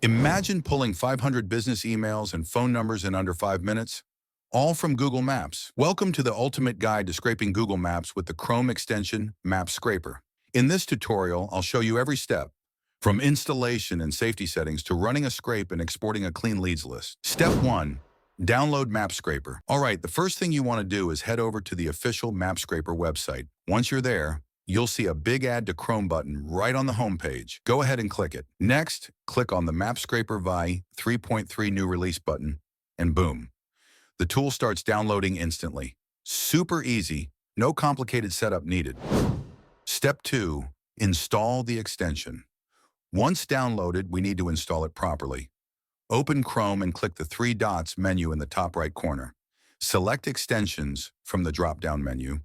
Imagine pulling 500 business emails and phone numbers in under 5 minutes, all from Google Maps. Welcome to the ultimate guide to scraping Google Maps with the Chrome extension Map Scraper. In this tutorial, I'll show you every step, from installation and safety settings to running a scrape and exporting a clean leads list. Step 1. Download Map Scraper. All right, the first thing you want to do is head over to the official Map Scraper website. Once you're there, you'll see a big Add to Chrome button right on the home page. Go ahead and click it. Next, click on the Map Scraper VI 3.3 New Release button, and boom, the tool starts downloading instantly. Super easy, no complicated setup needed. Step 2. Install the extension. Once downloaded, we need to install it properly. Open Chrome and click the 3 dots menu in the top right corner. Select Extensions from the drop-down menu.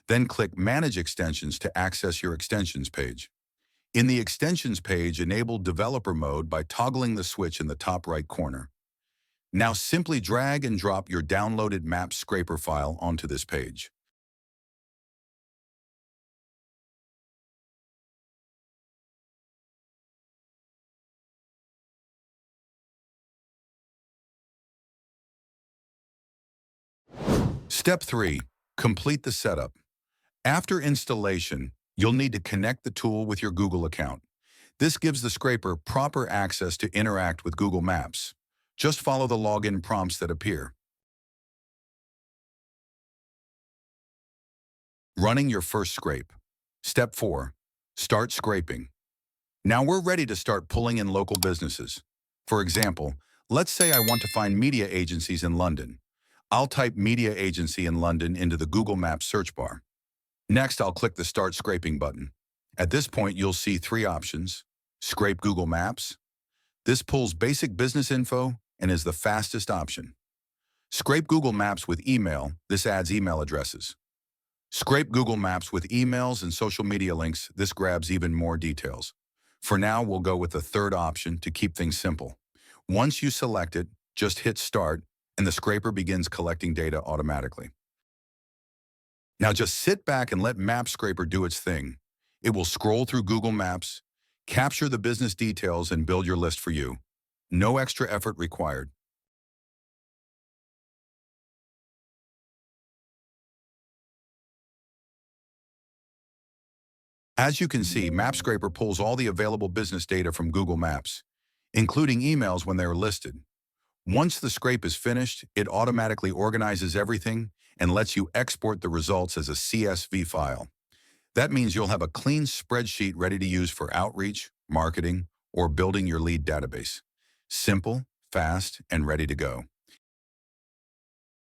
Then click Manage Extensions to access your extensions page. In the extensions page, enable developer mode by toggling the switch in the top right corner. Now simply drag and drop your downloaded Map Scraper file onto this page. Step 3. Complete the setup. After installation, you'll need to connect the tool with your Google account. This gives the scraper proper access to interact with Google Maps. Just follow the login prompts that appear. Running your first scrape. Step 4. Start scraping. Now we're ready to start pulling in local businesses. For example, let's say I want to find media agencies in London. I'll type media agency in London into the Google Maps search bar. Next, I'll click the Start Scraping button. At this point, you'll see 3 options. Scrape Google Maps. This pulls basic business info and is the fastest option. Scrape Google Maps with email. This adds email addresses. Scrape Google Maps with emails and social media links. This grabs even more details. For now, we'll go with the third option to keep things simple. Once you select it, just hit Start, and the scraper begins collecting data automatically. Now just sit back and let Map Scraper do its thing. It will scroll through Google Maps, capture the business details, and build your list for you. No extra effort required. As you can see, Map Scraper pulls all the available business data from Google Maps, including emails when they are listed. Once the scrape is finished, it automatically organizes everything and lets you export the results as a CSV file. That means you'll have a clean spreadsheet ready to use for outreach, marketing, or building your lead database. Simple, fast, and ready to go.